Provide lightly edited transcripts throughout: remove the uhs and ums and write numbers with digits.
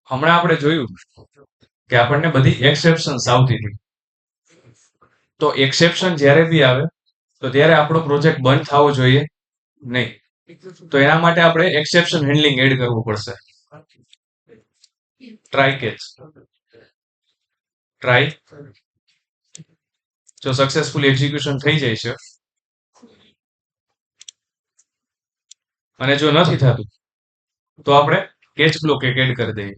હમણાં આપણે જોયું કે આપણને બધી એક્સેપ્શન્સ આવતી હતી. તો એક્સેપ્શન જ્યારે બી આવે તો ત્યારે આપણો પ્રોજેક્ટ બંધ થવો જોઈએ નહીં. તો એના માટે આપણે એક્સેપ્શન હેન્ડલિંગ એડ કરવું પડશે. ટ્રાય કેચ, ટ્રાય, જો સક્સેસફુલ એક્ઝિક્યુશન થઈ જાય છે અને જો નથી થતું તો આપણે કેચ બ્લોક એડ કરી દઈએ.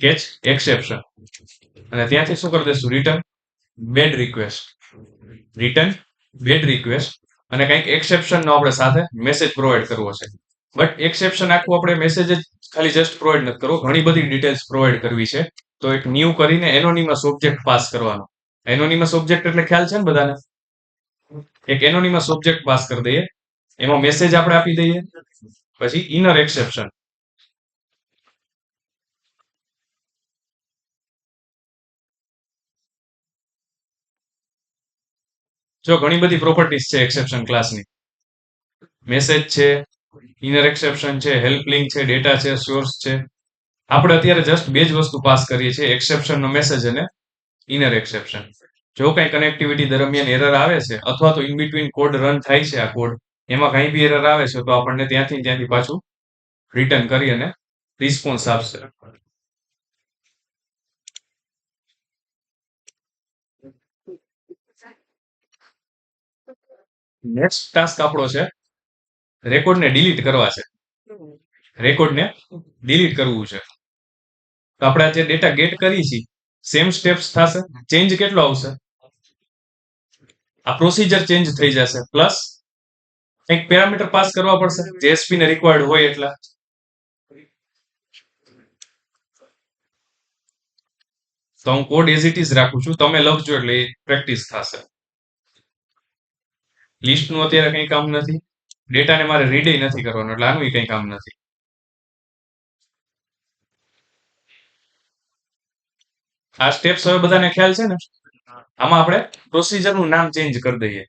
કેચ એક્સેપ્શન અને ત્યાંથી શું કરી દઈશું? Return bad request, return bad request અને કંઈક એક્સેપ્શન નો આપણે સાથે મેસેજ પ્રોવાઈડ કરવો છે. બટ એક્સેપ્શન આખું આપણે મેસેજ જ ખાલી જસ્ટ પ્રોવાઈડ નથી કરવો, ઘણી બધી ડિટેલ્સ પ્રોવાઈડ કરવી છે. તો એક ન્યૂ કરીને એનોનિમસ ઓબ્જેક્ટ પાસ કરવાનો. એનોનિમસ ઓબ્જેક્ટ એટલે ખ્યાલ છે ને બધાને? એક એનોનિમસ ઓબ્જેક્ટ પાસ કરી દઈએ, એમાં મેસેજ આપણે આપી દઈએ, પછી ઇનર એક્સેપ્શન. જો ઘણી બધી પ્રોપર્ટીઝ છે એક્સેપ્શન ક્લાસની. મેસેજ છે, ઇનર એક્સેપ્શન છે, હેલ્પ લિંક છે, ડેટા છે, સોર્સ છે. આપણે અત્યારે જસ્ટ બે જ વસ્તુ પાસ કરીએ છીએ, એક્સેપ્શન નો મેસેજ અને ઇનર એક્સેપ્શન. જો કઈ કનેક્ટિવિટી દરમિયાન એરર આવે છે અથવા તો ઇન બિટવીન કોડ રન થાય છે, આ કોડ એમાં કઈ બી એરર આવે છે તો આપણને ત્યાંથી પાછું રિટર્ન કરી અને રિસ્પોન્સ આપશે. નેક્સ્ટ ટાસ્ક આપણો છે રેકોર્ડને ડિલીટ કરવા છે. રેકોર્ડને ડિલીટ કરવું છે. તો આપણે જે ડેટા ગેટ કરી છે સેમ સ્ટેપ્સ થશે. ચેન્જ કેટલો આવશે? આ પ્રોસીજર ચેન્જ થઈ જશે, પ્લસ એક પેરામીટર પાસ કરવા પડશે જેએસપી ને રિક્વાયર્ડ હોય એટલા. તો હું કોડ એઝ ઇટ ઇઝ રાખું છું, તમે લખજો એટલે પ્રેક્ટિસ થશે. લિસ્ટનું અત્યારે કંઈ કામ નથી, ડેટાને મારે રીડ નથી કરવાનો એટલે આનું કંઈ કામ નથી. આ સ્ટેપ્સ હવે બધાને ખ્યાલ છે ને? આમાં આપણે પ્રોસીજરનું નામ ચેન્જ કરી દઈએ.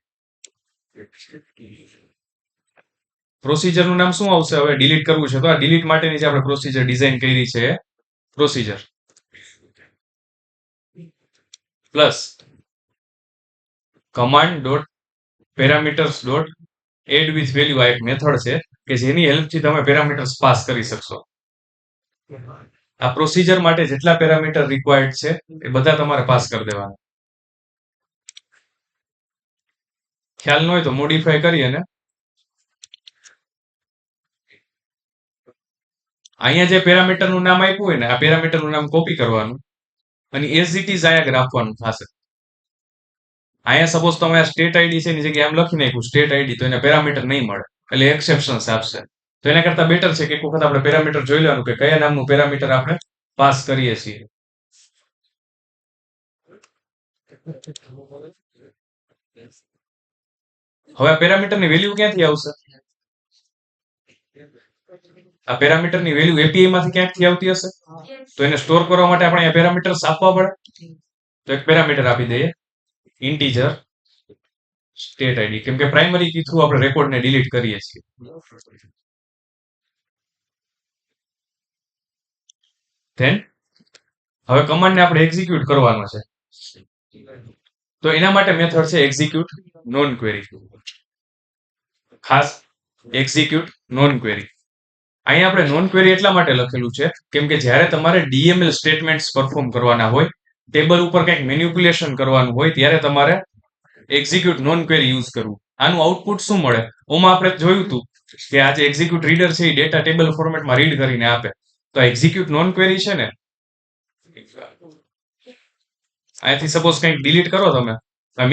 પ્રોસીજરનું નામ શું આવશે? હવે ડિલીટ કરવું છે તો આ ડિલીટ માટેની જે આપણે પ્રોસીજર ડિઝાઇન કરી છે procedure plus command dot parameters dot add with value. આ એક મેથડ છે કે જેની હેલ્પથી તમે પેરામીટર્સ પાસ કરી શકશો. આ પ્રોસીજર માટે જેટલા પેરામીટર રિક્વાયર્ડ છે એ બધા તમારે પાસ કરી દેવાના. ખ્યાલ ન હોય તો મોડિફાય કરી અને અહીંયા જે પેરામીટરનું નામ આપ્યું હોય ને આ પેરામીટરનું નામ કોપી કરવાનું અને એઝ ઇટ ઇઝ અહીંયા રાખવાનું થશે. અહીંયા સપોઝ તમે આ સ્ટેટ આઈડી છે એની જગ્યાએ આમ લખી નાખ્યું સ્ટેટ આઈડી, તો એને પેરામીટર નહીં મળે એટલે એક્સેપ્શન્સ આપશે. તો એના કરતા બેટર છે કે એક વખત આપણે પેરામીટર જોઈ લેવાનું કે કયા નામનું પેરામીટર આપણે પાસ કરીએ છીએ. હવે આ પેરામીટરની વેલ્યુ ક્યાંથી આવશે? આ પેરામીટરની વેલ્યુ એપીઆઈ માંથી ક્યાંકથી આવતી હશે, તો એને સ્ટોર કરવા માટે આપણે અહીંયા પેરામીટર્સ આપવા પડે. તો એક પેરામીટર આપી દઈએ ઇન્ટીજર સ્ટેટ આઈડી, કેમ કે પ્રાઇમરી કી થ્રુ આપણે રેકોર્ડને ડિલીટ કરીએ છીએ. ધેન હવે કમાન્ડને આપણે એક્ઝિક્યુટ કરવાનો છે. તો એના માટે મેથડ છે એક્ઝિક્યુટ નોન ક્વેરી. ખાસ એક્ઝિક્યુટ નોન ક્વેરી. અહીંયા આપણે નોન ક્વેરી એટલા માટે લખેલું છે કેમ કે જ્યારે તમારે ડીએમએલ સ્ટેટમેન્ટ્સ પરફોર્મ કરવાના હોય, ટેબલ ઉપર કંઈક મેન્યુપ્યુલેશન કરવાનું હોય ત્યારે તમારે એક્ઝિક્યુટ નોન ક્વેરી યુઝ કરવું. આનું આઉટપુટ શું મળે? ઓમાં આપણે જોયું હતું કે આ જે એક્ઝિક્યુટ રીડર છે એ ડેટા ટેબલ ફોર્મેટમાં રીડ કરીને આપે. તો એક્ઝિક્યુટ નોન ક્વેરી છે ને, અહીંયાથી સપોઝ કંઈક ડિલીટ કરો તમે,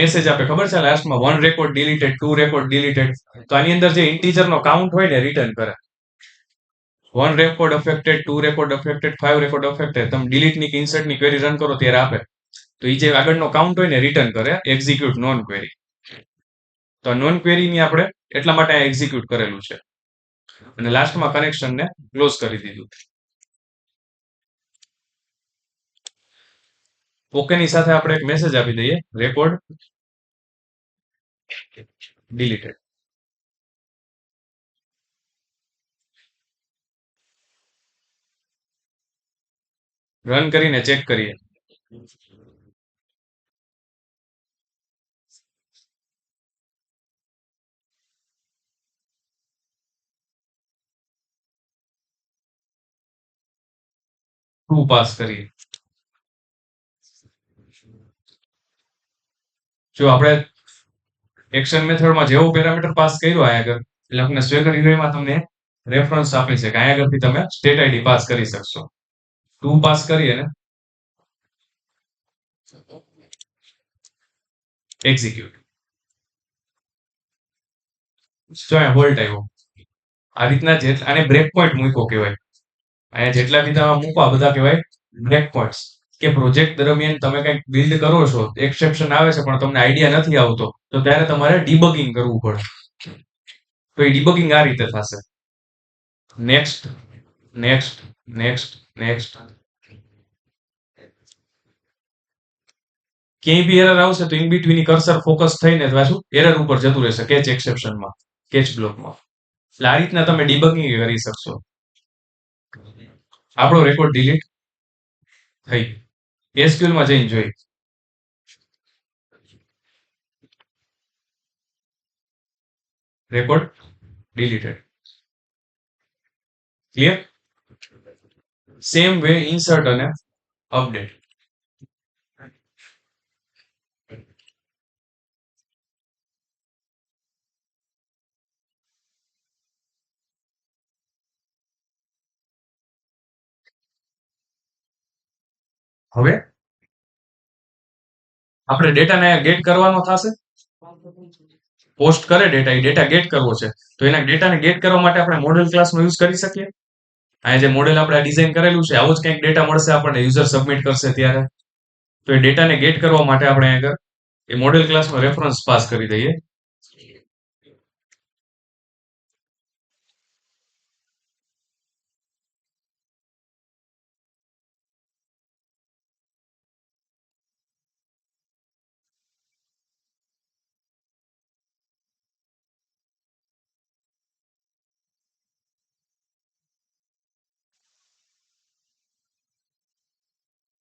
મેસેજ આપે ખબર છે લાસ્ટમાં 1 રેકોર્ડ ડિલીટેડ, 2 રેકોર્ડ ડિલીટેડ. તો આની અંદર જે ઇન્ટીજરનો કાઉન્ટ હોય ને રિટર્ન કરે. 1 record affected, 2 record affected, 5 record affected. તમે ડિલીટની કે ઇન્સર્ટની ક્વેરી રન કરો ત્યારે આપે. તો એ જે આગળનો કાઉન્ટ હોય ને રિટર્ન કરે એક્ઝિક્યુટ નોન ક્વેરી. તો નોન ક્વેરીની આપણે એટલા માટે એક્ઝિક્યુટ કરેલું છે અને લાસ્ટમાં કનેક્શનને ક્લોઝ કરી દીધું. ઓકે ની સાથે આપણે એક મેસેજ આપી દઈએ રેકોર્ડ ડિલીટેડ. રન કરીને ચેક કરીએ. ટ્રુ પાસ કરીએ. જો આપણે એક્શન મેથડમાં જેવો પેરામીટર પાસ કર્યો અહીંયા આગળ એટલે આપણે સ્વેગર યુઆઈમાં તમને રેફરન્સ આપે છે કે અહીંયા આગળથી તમે સ્ટેટ આઈડી પાસ કરી શકશો. ટુ પાસ કરીએ ને એક્ઝિક્યુટ. જો અહીંયા હોલ્ટ આવ્યો. આ રીતના આને બ્રેક પોઈન્ટ મૂક્યો કહેવાય. અહીંયા જેટલા બી તમે મૂકો આ બધા કહેવાય બ્રેક પોઈન્ટ્સ. કે પ્રોજેક્ટ દરમિયાન તમે કંઈક બિલ્ડ કરો છો, એક્સેપ્શન આવે છે પણ તમને આઈડિયા નથી આવતો, તો ત્યારે તમારે ડીબગિંગ કરવું પડે. તો એ ડીબગિંગ આ રીતે થશે. Next, next, next, next. ક્યાંય બી એરર આવશે તો ઇન બિટવીન કર્સર ફોકસ થઈને પાછું એરર ઉપર જતું રહેશે કેચ એક્સેપ્શનમાં, કેચ બ્લોકમાં. એટલે આ રીતના તમે ડીબગિંગ કરી શકશો. આપણો રેકોર્ડ ડિલીટ થઈ ગયો. એસક્યુએલ માં જઈને જોઈ. Record deleted. Clear? Same way insert અને અપડેટ. હવે આપણે ડેટાને ગેટ કરવાનો થશે. પોસ્ટ કરે ડેટા, એ ડેટા ગેટ કરવો છે, તો એના ડેટાને ગેટ કરવા માટે આપણે મોડેલ ક્લાસનો યુઝ કરી શકીએ. અહીંયા જે મોડેલ આપણે ડિઝાઇન કરેલું છે આવું જ કંઈક ડેટા મળશે આપણને યુઝર સબમિટ કરશે ત્યારે. તો એ ડેટાને ગેટ કરવા માટે આપણે આગળ એ મોડેલ ક્લાસનો રેફરન્સ પાસ કરી દઈએ.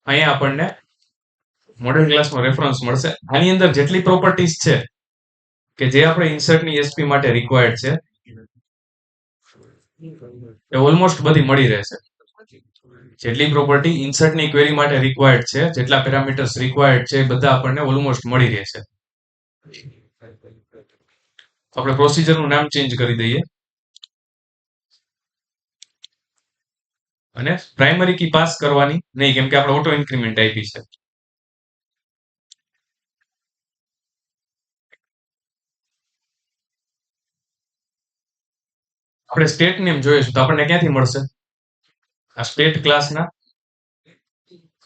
અહીંયા આપણને મોડેલ ક્લાસનો રેફરન્સ મળશે. આની અંદર જેટલી પ્રોપર્ટીઝ છે કે જે આપણે ઇન્સર્ટની એસપી માટે રિક્વાયર્ડ છે એ ઓલમોસ્ટ બધી મળી રહેશે. જેટલી પ્રોપર્ટી ઇન્સર્ટની ક્વેરી માટે રિક્વાયર્ડ છે, જેટલા પેરામીટર્સ રિક્વાયર્ડ છે એ બધા આપણને ઓલમોસ્ટ મળી રહેશે. આપણે પ્રોસિજરનું નામ ચેન્જ કરી દઈએ અને પ્રાઇમરી કી પાસ કરવાની નહીં, કેમ કે આપણે ઓટો ઇન્ક્રીમેન્ટ આપી છે. આપણે સ્ટેટ નેમ જોઈશું તો આપણને ક્યાંથી મળશે? આ સ્ટેટ ક્લાસના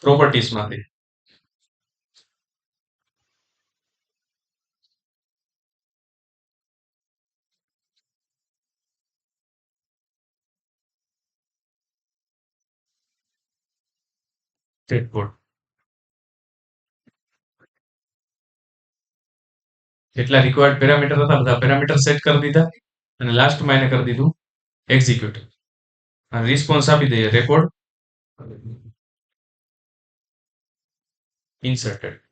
પ્રોપર્ટીઝમાંથી. State code. જેટલા રિક્વાયર્ડ પેરામીટર હતા બધા પેરામીટર સેટ કરી દીધા અને લાસ્ટમાં એને કરી દીધું એક્ઝિક્યુટ. અને રિસ્પોન્સ આપી દઈએ રેકોર્ડ ઇન્સર્ટેડ.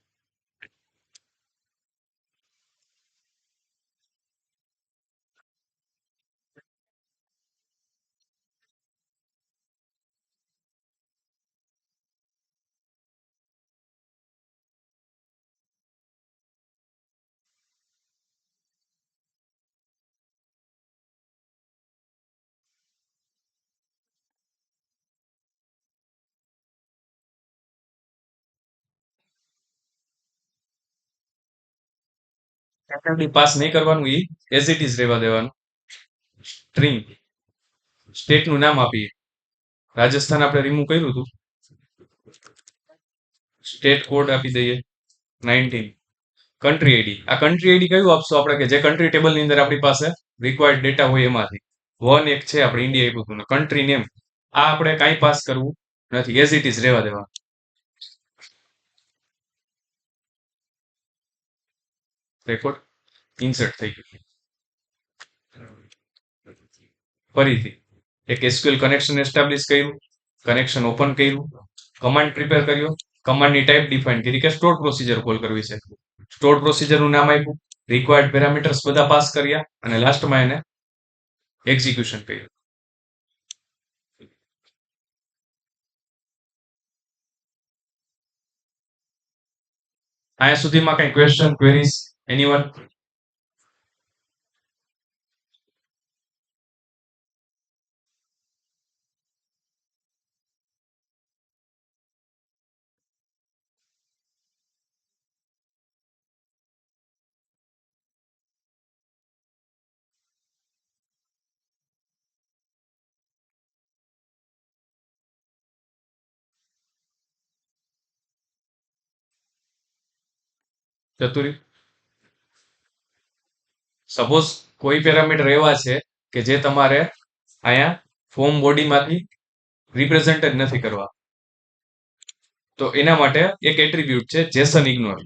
પાસ નહીં કરવાનું, એ એઝ ઇટ ઇઝ રહેવા દેવાનું. સ્ટ્રિંગ સ્ટેટનું નામ આપીએ. રાજસ્થાન આપણે રિમૂવ કર્યું હતું. સ્ટેટ કોડ આપી દઈએ 19. કન્ટ્રી આઈડી, આ કન્ટ્રી આઈડી કયું આપશું આપણે કે જે કન્ટ્રી ટેબલની અંદર આપણી પાસે રિક્વાયર્ડ ડેટા હોય એમાંથી. વન એક છે આપણે ઇન્ડિયા આપ્યું હતું. કન્ટ્રી નેમ આ આપણે કાંઈ પાસ કરવું નથી, એઝ ઇટ ઇઝ રહેવા દેવા. રેકોર્ડ ઇન્સર્ટ થઈ ગયું. ફરીથી એક એસક્યુએલ કનેક્શન એસ્ટાબ્લિશ કર્યું, કનેક્શન ઓપન કર્યું, કમાન્ડ પ્રિપેર કર્યો, કમાન્ડની ટાઈપ ડિફાઇન કરી કે સ્ટોર પ્રોસીજર કોલ કરવી છે. સ્ટોર પ્રોસીજરનું નામ આપ્યું, રિક્વાયર્ડ પેરામીટર્સ બધા પાસ કર્યા અને લાસ્ટમાં એને એક્ઝિક્યુશન કર્યું. અહીંયા સુધીમાં કઈ ક્વેશ્ચન, ક્વેરીઝ, એનીવન? ચતુરી, સપોઝ કોઈ પેરામીટર એવા છે કે જે તમારે અહીંયા ફોર્મ બોડીમાંથી રિપ્રેઝેન્ટ જ નથી કરવા, તો એના માટે એક એટ્રીબ્યુટ છે જેસન ઇગ્નોર.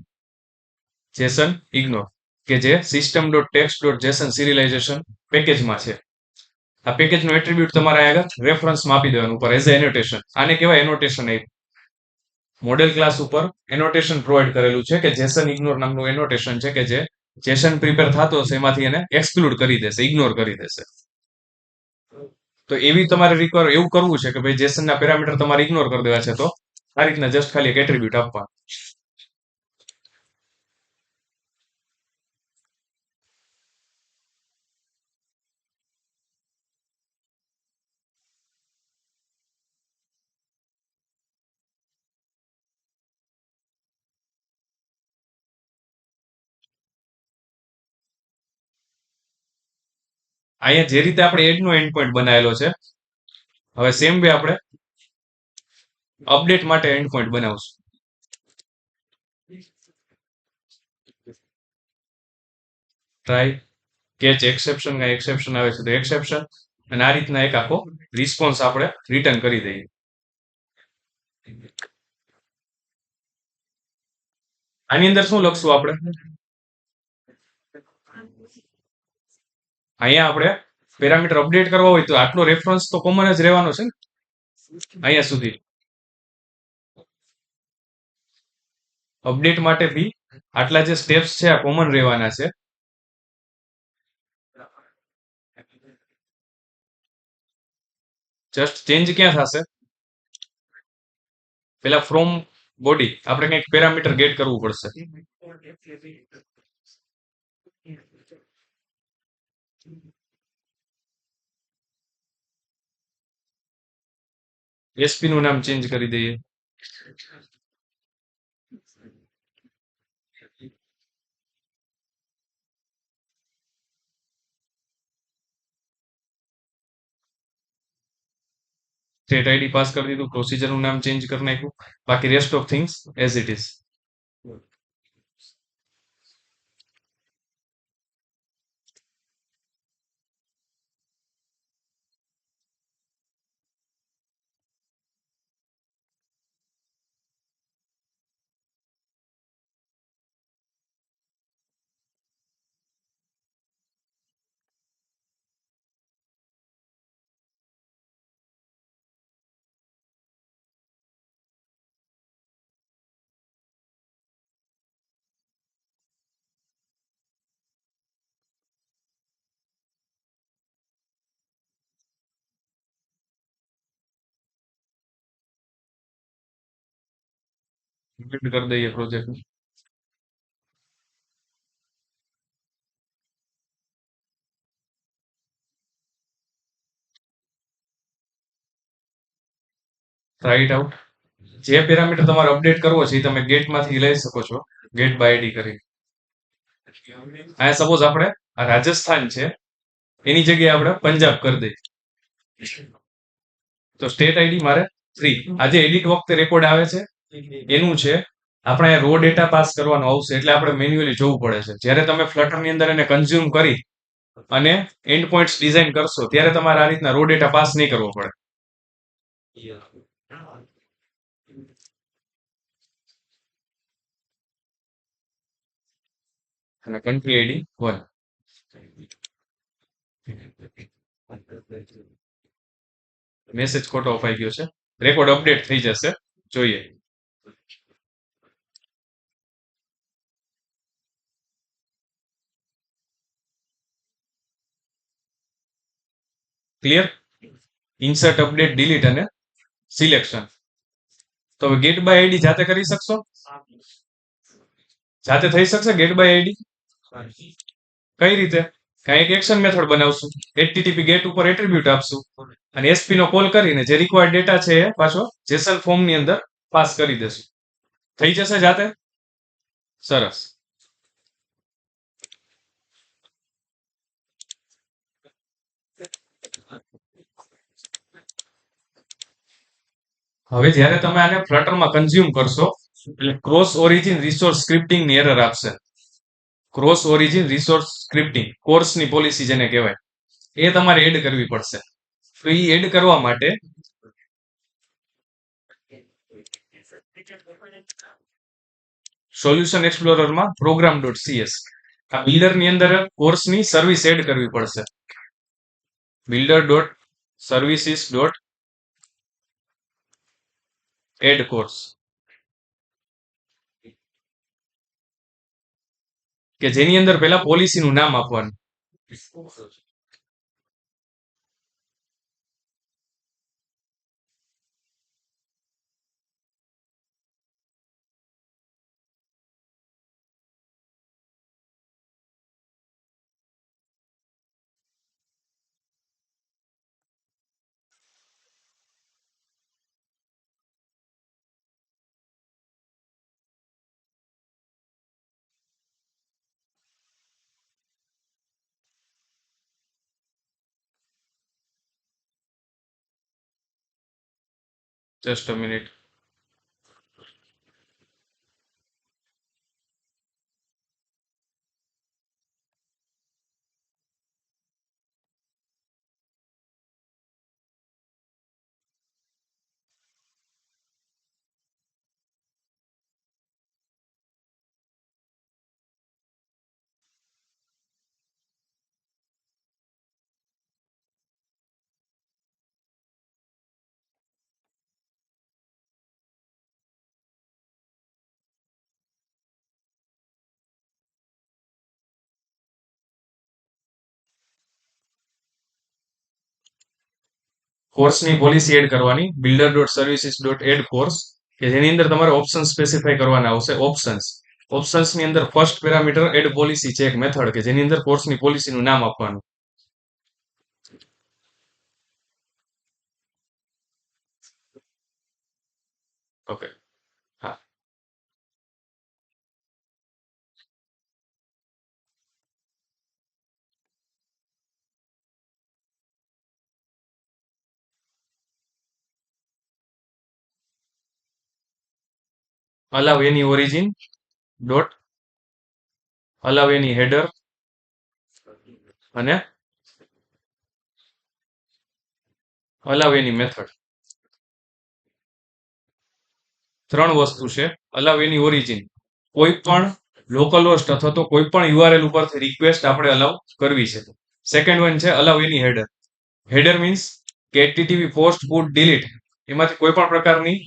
જેસન ઇગ્નોર કે જે system.text.json સિરિયલાઇઝેશન પેકેજમાં છે. આ પેકેજનો એટ્રીબ્યુટ તમારે આગળ રેફરન્સમાં આપી દેવાનું ઉપર એઝ એ એનોટેશન. આને કહેવાય એનોટેશન. એક મોડેલ ક્લાસ ઉપર એનોટેશન પ્રોવાઈડ કરેલું છે કે જેસન ઇગ્નોર નામનું એનોટેશન છે કે જે જેસન પ્રિપેર થતો હશે એમાંથી એને એક્સક્લુડ કરી દેશે, ઇગ્નોર કરી દેશે. તો એવી તમારે એવું કરવું છે કે ભાઈ જેસનના પેરામીટર તમારે ઇગ્નોર કરી દેવા છે, તો આ રીતના જસ્ટ ખાલી એક એટ્રીબ્યુટ આપવા. અહીંયા જે રીતે આપણે એડ નો એન્ડ પોઈન્ટ બનાવેલો છે, હવે સેમ વે આપણે અપડેટ માટે એન્ડ પોઈન્ટ બનાવશું. ટ્રાય કેચ એક્સેપ્શન, કઈ એક્સેપ્શન આવે છે તો એક્સેપ્શન, અને આ રીતના એક આખો રિસ્પોન્સ આપણે રિટર્ન કરી દઈએ. આની અંદર શું લખશું આપણે? અહીંયા આપણે પેરામીટર અપડેટ કરવા હોય તો આટલો રેફરન્સ તો કોમન જ રહેવાનો છે ને અહીંયા સુધી. અપડેટ માટે બી આટલા જે સ્ટેપ્સ છે આ કોમન રહેવાના છે. જસ્ટ ચેન્જ ક્યાં થશે? પેલા ફ્રોમ બોડી આપણે કંઈક પેરામીટર ગેટ કરવું પડશે. એસપી નું નામ ચેન્જ કરી દઈએ. સ્ટેટ આઈડી પાસ કરી દીધું, પ્રોસીજર નું નામ ચેન્જ કરી નાખ્યું, બાકી rest of things as it is. Build કરી દઈએ પ્રોજેક્ટ. Try it out. જે પેરામીટર તમારે અપડેટ કરવો છે એ તમે ગેટ માંથી લઈ શકો છો, ગેટ બાય આઈડી કરી. અહીંયા સપોઝ આપણે આ રાજસ્થાન છે એની જગ્યાએ આપણે પંજાબ કરી દઈએ તો સ્ટેટ આઈડી મારે 3. આજે એડિટ વખતે રેકોર્ડ આવે છે એનું છે, આપણે રો ડેટા પાસ કરવાનો આવશે એટલે આપણે મેન્યુઅલી જોવું પડે છે. જ્યારે તમે ફ્લટર ની અંદર એને કન્ઝ્યુમ કરી અને એન્ડ પોઈન્ટ્સ ડિઝાઇન કરશો ત્યારે તમારે આ રીતના રો ડેટા પાસ નહીં કરવો પડે. અને કન્ટ્રી આઈડી 1. મેસેજ ખોટો અપાઈ ગયો છે, રેકોર્ડ અપડેટ થઈ જશે. જોઈએ. ક્લિયર? ઇન્સર્ટ, અપડેટ, ડિલીટ અને સિલેક્શન. તો હવે ગેટ બાય આઈડી જાતે કરી શકશો? જાતે થઈ શકશે ગેટ બાય આઈડી? કઈ રીતે? એક એક્શન મેથડ બનાવશું, http ગેટ ઉપર એટ્રીબ્યુટ આપશું અને એસપી નો કોલ કરીને જે રિક્વાયર્ડ ડેટા છે એ પાછો જેસન ફોર્મ ની અંદર પાસ કરી દેશું. થઈ જશે જાતે? સરસ. હવે જ્યારે તમે આને ફ્લટરમાં કન્ઝ્યુમ કરશો એટલે ક્રોસ ઓરિજિન રિસોર્સ સ્ક્રિપ્ટિંગ ની એરર આપશે. ક્રોસ ઓરિજિન રિસોર્સ સ્ક્રિપ્ટિંગ કોર્સની પોલિસી જેને કહેવાય એ તમારે એડ કરવી પડશે. તો એ એડ કરવા માટે સોલ્યુશન એક્સપ્લોરરમાં program.cs આ બિલ્ડર ની અંદર કોર્સની સર્વિસ એડ કરવી પડશે. builder.services.add course કે જેની અંદર પહેલા પોલિસીનું નામ આપવાનું. Just a minute. કોર્સની પોલિસી એડ કરવાની builder.services.add course કે જેની અંદર તમારે ઓપ્શન સ્પેસિફાઈ કરવાના આવશે. ઓપ્શન્સ ની અંદર ફર્સ્ટ પેરામીટર એડ પોલિસી છે એક મેથડ કે જેની અંદર કોર્સની પોલિસીનું નામ આપવાનું. ઓકે, હા. allow any origin dot allow any header અને allow any method. ત્રણ વસ્તુ છે. allow any origin કોઈ પણ લોકલ હોસ્ટ અથવા તો કોઈ પણ યુઆરએલ ઉપરથી રિક્વેસ્ટ આપણે અલાઉ કરવી છે. સેકન્ડ વન છે allow any header. Header means કે http પોસ્ટ પુટ ડિલીટ એમાંથી કોઈ પણ પ્રકારની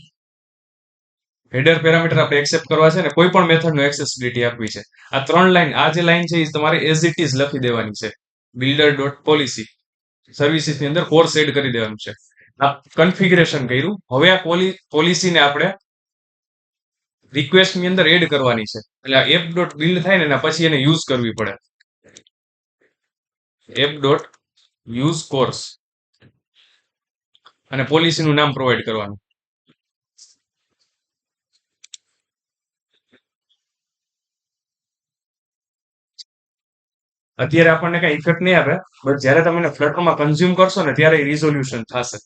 હેડર પેરામીટર આપણે એક્સેપ્ટ કરવા છે ને કોઈ પણ મેથડનો એક્સેસિબિલિટી આપવી છે. આ ત્રણ લાઈન, આ જે લાઈન છે એ તમારે એઝ ઇટ ઇઝ લખી દેવાની છે. builder.policy સર્વિસીસ ની અંદર કોર્સ એડ કરી દેવાનું છે. આ કન્ફિગરેશન કર્યું. હવે આ પોલિસીને આપણે રિક્વેસ્ટ ની અંદર એડ કરવાની છે. એટલે આ app.build થાય ને એના પછી એને યુઝ કરવી પડે. app.use course અને પોલિસીનું નામ પ્રોવાઈડ કરવાનું. અત્યારે આપણને કઈ ઇફેક્ટ નહીં આવે, બટ જ્યારે તમે ફ્લટરમાં કન્ઝ્યુમ કરશો ને ત્યારે રિઝોલ્યુશન થશે.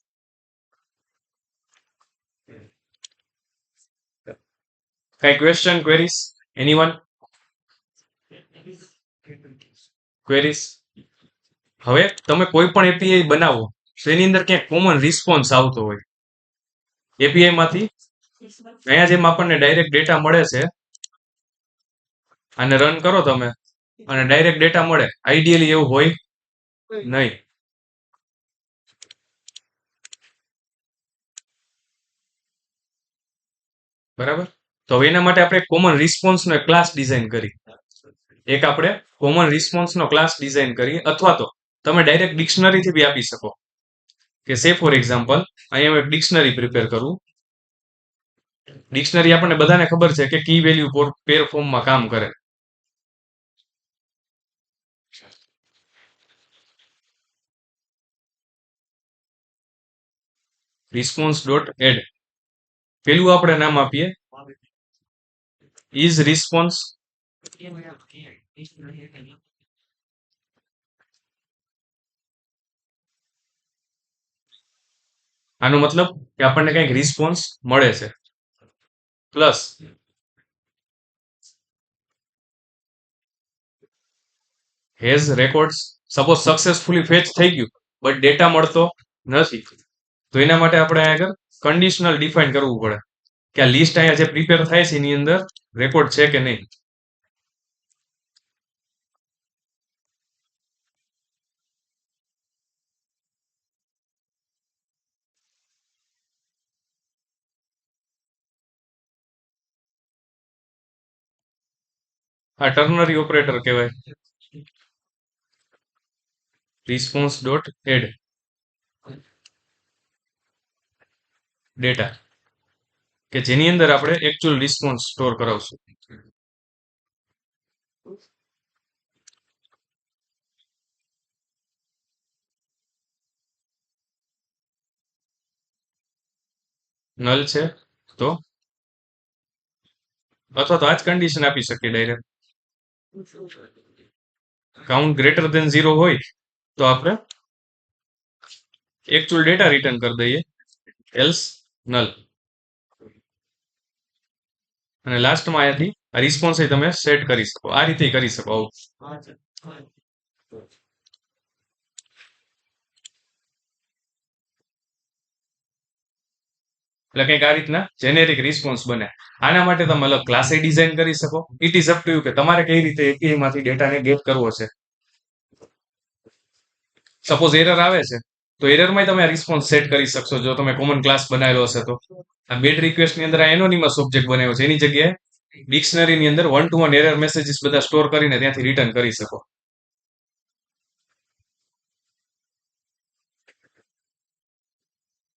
કઈ ક્વેશ્ચન, ક્વેરીઝ, એનીવન? ક્વેરીઝ? હવે તમે કોઈ પણ એપીઆઈ બનાવો તો એની અંદર ક્યાંક કોમન રિસ્પોન્સ આવતો હોય. એપીઆઈ માંથી અહીંયા જેમ આપણને ડાયરેક્ટ ડેટા મળે છે, આને રન કરો તમે અને ડાયરેક્ટ ડેટા મળે, આઈડિયલી એવું હોય નહીં. બરાબર. તો હવે એના માટે આપણે કોમન રિસ્પોન્સનો એક ક્લાસ ડિઝાઇન કરી. એક આપણે કોમન રિસ્પોન્સનો ક્લાસ ડિઝાઇન કરી, અથવા તો તમે ડાયરેક્ટ ડિક્શનરીથી બી આપી શકો. કે સે ફોર એક્ઝામ્પલ, અહીંયા હું એક ડિક્શનરી પ્રિપેર કરું. ડિક્શનરી આપણને બધાને ખબર છે કે કી વેલ્યુ પેર ફોર્મમાં કામ કરે. રિસ્પોન્સ ડોટ એડ, પેલું આપણે નામ આપીએ ઇઝ રિસ્પોન્સ. આનો મતલબ કે આપણને કંઈક રિસ્પોન્સ મળે છે. Plus has records, suppose successfully fetch થઈ ગયું બટ ડેટા મળતો નથી, તો એના માટે આપણે આગળ કન્ડિશનલ ડિફાઇન કરવું પડે કે આ લિસ્ટ અહીંયા જે પ્રિપેર થાય છે એની અંદર રેકોર્ડ છે કે નહીં. આ ટર્નરી ઓપરેટર કહેવાય. રિસ્પોન્સ ડોટ એડ ડેટા, કે જેની અંદર આપણે એકચ્યુઅલ રિસ્પોન્સ સ્ટોર કરાવશું. નલ છે તો, અથવા તો આ જ કન્ડિશન આપી શકીએ ડાયરેક્ટ. કાઉન્ટ ગ્રેટર દેન 0 હોય તો આપણે એકચ્યુઅલ ડેટા રિટર્ન કરી દઈએ, એલ્સ નલ. અને લાસ્ટમાં અહીંયાથી રિસ્પોન્સ તમે સેટ કરી શકો, આ રીતે કરી શકો. એટલે કંઈક આ રીતના જેનેરિક રિસ્પોન્સ બને. આના માટે તમે અલગ ક્લાસ ડિઝાઇન કરી શકો. It is up to you કે તમારે કઈ રીતે API માંથી ડેટાને ગેટ કરવો છે. સપોઝ એરર આવે છે તો એરરમાં તમે રિસ્પોન્સ સેટ કરી શકશો જો તમે કોમન ક્લાસ બનાવેલો હશે તો. આ બેડ રિક્વેસ્ટ ની અંદર આ એનોનિમસ ઓબ્જેક્ટ બનાવ્યો છે, એની જગ્યાએ ડિક્શનરી ની અંદર 1 to 1 એરર મેસેજીસ બધા સ્ટોર કરીને ત્યાંથી રિટર્ન કરી શકો.